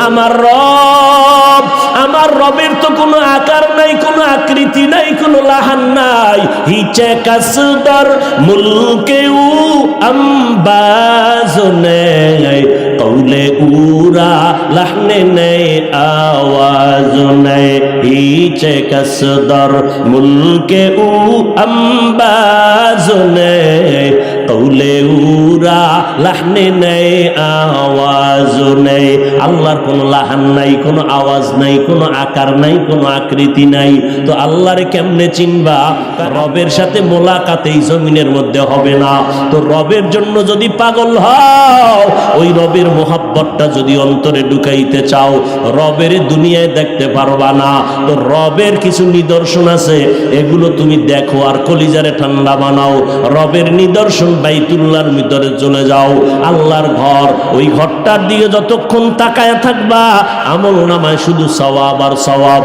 আমার রব, আমার রবের তো কোনো আকার নাই, কোনো আকৃতি নাই, কোনো লাহান নাই। হিচে কাসদার মুলকেউ আম্বাজনে কৌলে উরা লাহনে নেই আওয়াজ নেই। হিচে কাসদার মুলকেউ আম্বাজনে কৌলে উরা লাহনে নেই আওয়াজ নেই। আল্লাহর কোনো লাহান নাই, কোনো আওয়াজ নাই, কোনো আকার নাই, কোনো আকৃতি নাই। তো আল্লাহরে কেমনে চিনবা? রবের সাথে মোলাকাত এই জমিনের মধ্যে হবে না। তো রবের জন্য যদি পাগল হও, ওই রবের মোহাব্বতটা যদি অন্তরে ঢুকাইতে চাও, রবের দুনিয়ায় দেখতে পারবা না। তো রবের কিছু নিদর্শন আছে, এগুলো তুমি দেখো আর কলিজারে ঠান্ডা বানাও। রবের নিদর্শন বাইতুল্লাহর ভিতরে চলে যাও, আল্লাহর ঘর। ওই ঘরটার দিকে যতক্ষণ তাকায়া থাকবা, আমল নামায় শুধু সওয়াব আর সওয়াব।